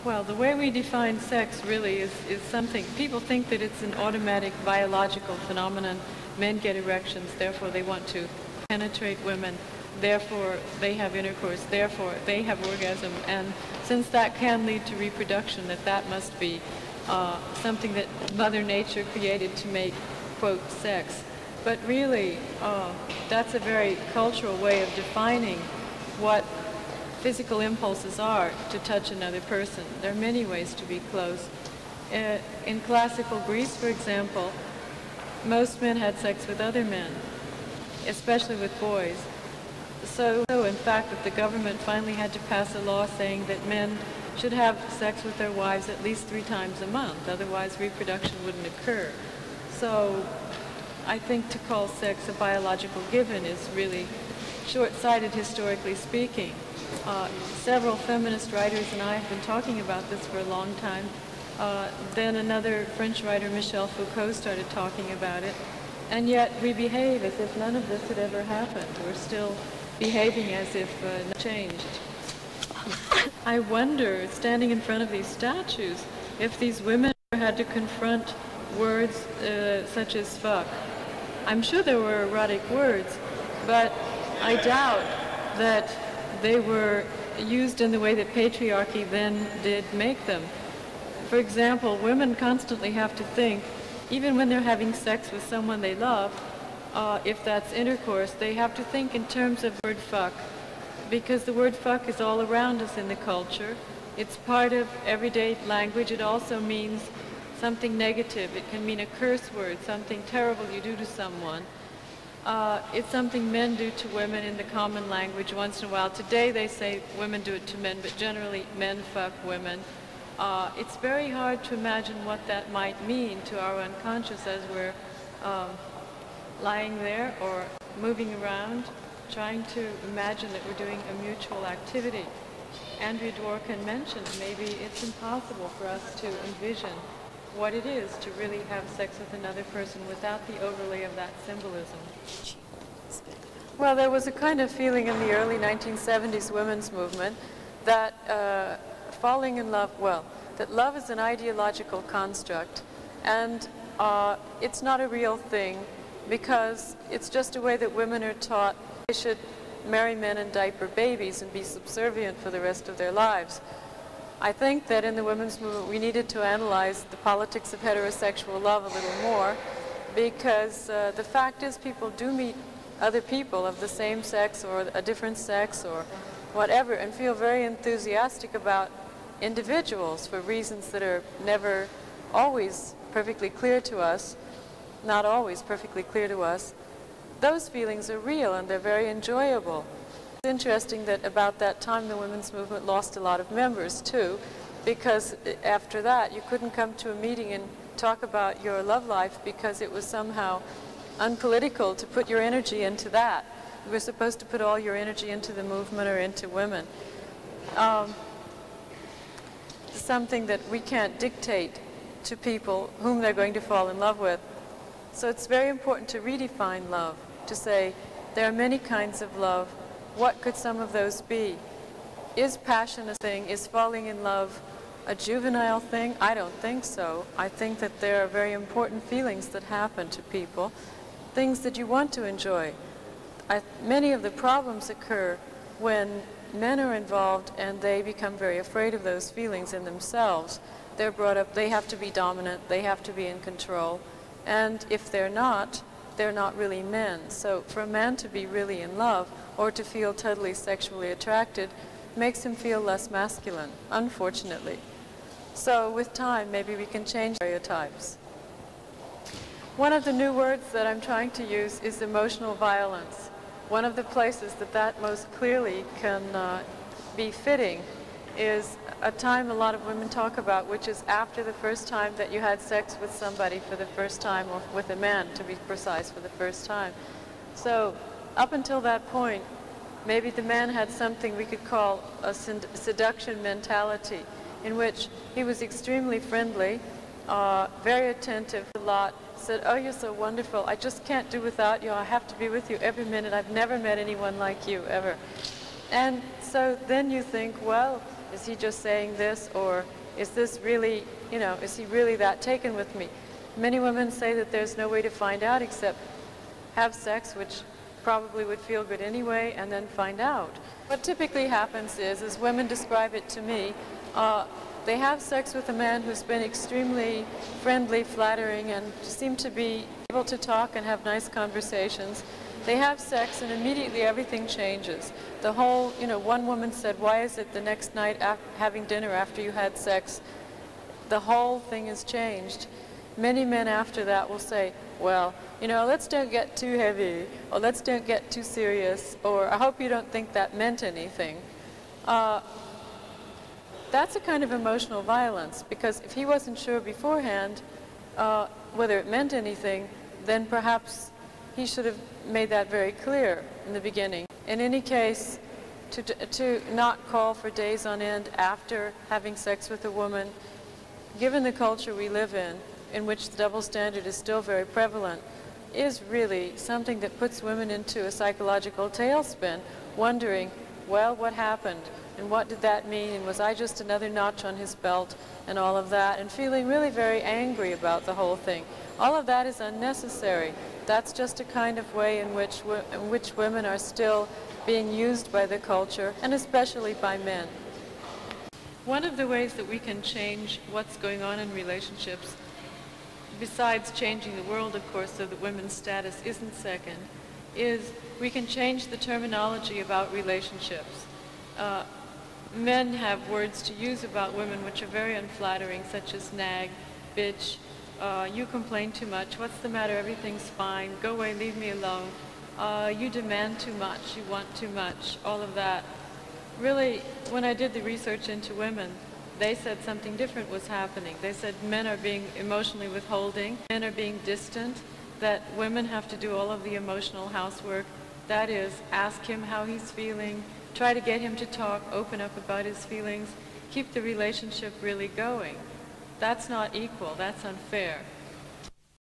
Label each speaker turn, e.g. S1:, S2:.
S1: Well, the way we define sex really is something, people think that it's an automatic biological phenomenon. Men get erections, therefore they want to penetrate women, therefore they have intercourse, therefore they have orgasm, and since that can lead to reproduction, that must be something that Mother Nature created to make, quote, sex. But really, that's a very cultural way of defining what physical impulses are to touch another person. There are many ways to be close. In classical Greece, for example, most men had sex with other men, especially with boys. So in fact, that the government finally had to pass a law saying that men should have sex with their wives at least 3 times a month, otherwise reproduction wouldn't occur. So I think to call sex a biological given is really short-sighted, historically speaking. Several feminist writers and I have been talking about this for a long time. Then another French writer, Michel Foucault, started talking about it. And yet we behave as if none of this had ever happened. We're still behaving as if nothing changed. I wonder, standing in front of these statues, if these women had to confront words such as fuck. I'm sure there were erotic words, but I doubt that they were used in the way that patriarchy then did make them. For example, women constantly have to think, even when they're having sex with someone they love, if that's intercourse, they have to think in terms of the word fuck, because the word fuck is all around us in the culture. It's part of everyday language. It also means something negative. It can mean a curse word, something terrible you do to someone. It's something men do to women in the common language once in a while. Today they say women do it to men, but generally men fuck women. It's very hard to imagine what that might mean to our unconscious as we're lying there or moving around, trying to imagine that we're doing a mutual activity. Andrea Dworkin mentioned maybe it's impossible for us to envision what it is to really have sex with another person without the overlay of that symbolism. Well, there was a kind of feeling in the early 1970s women's movement that falling in love, well, that love is an ideological construct, and it's not a real thing because it's just a way that women are taught they should marry men and diaper babies and be subservient for the rest of their lives. I think that in the women's movement we needed to analyze the politics of heterosexual love a little more, because the fact is people do meet other people of the same sex or a different sex or whatever and feel very enthusiastic about individuals for reasons that are never always perfectly clear to us, not always perfectly clear to us. Those feelings are real and they're very enjoyable. It's interesting that about that time the women's movement lost a lot of members too, because after that you couldn't come to a meeting and talk about your love life because it was somehow unpolitical to put your energy into that. You were supposed to put all your energy into the movement or into women. Something that we can't dictate to people whom they're going to fall in love with. So it's very important to redefine love, to say there are many kinds of love. What could some of those be? Is passion a thing? Is falling in love a juvenile thing? I don't think so. I think that there are very important feelings that happen to people, things that you want to enjoy. Many of the problems occur when men are involved and they become very afraid of those feelings in themselves. They're brought up, they have to be dominant, they have to be in control, and if they're not really men. So for a man to be really in love or to feel totally sexually attracted makes him feel less masculine, unfortunately. So with time, maybe we can change stereotypes. One of the new words that I'm trying to use is emotional violence. One of the places that most clearly can be fitting is a time a lot of women talk about, which is after the first time that you had sex with somebody for the first time, or with a man, to be precise, for the first time. So up until that point, maybe the man had something we could call a seduction mentality, in which he was extremely friendly, very attentive a lot, said, "Oh, you're so wonderful. I just can't do without you. I have to be with you every minute. I've never met anyone like you, ever." And so then you think, well, is he just saying this, or is this really, is he really that taken with me? Many women say that there's no way to find out except have sex, which probably would feel good anyway, and then find out. What typically happens is women describe it to me, they have sex with a man who's been extremely friendly, flattering, and seem to be able to talk and have nice conversations. They have sex and immediately everything changes. The whole, one woman said, why is it the next night having dinner after you had sex, the whole thing has changed. Many men after that will say, well, let's don't get too heavy, or let's don't get too serious, or I hope you don't think that meant anything. That's a kind of emotional violence, because if he wasn't sure beforehand whether it meant anything, then perhaps he should have made that very clear in the beginning. In any case, to not call for days on end after having sex with a woman, given the culture we live in which the double standard is still very prevalent, is really something that puts women into a psychological tailspin, wondering, well, what happened? And what did that mean? And was I just another notch on his belt? And all of that, and feeling really very angry about the whole thing. All of that is unnecessary. That's just a kind of way in which women are still being used by the culture, and especially by men. One of the ways that we can change what's going on in relationships, besides changing the world, of course, so that women's status isn't second, is we can change the terminology about relationships. Men have words to use about women which are very unflattering, such as nag, bitch, you complain too much, what's the matter, everything's fine, go away, leave me alone, you demand too much, you want too much, all of that. Really, when I did the research into women, they said something different was happening. They said men are being emotionally withholding, men are being distant, that women have to do all of the emotional housework. That is, ask him how he's feeling, try to get him to talk, open up about his feelings, keep the relationship really going. That's not equal, that's unfair.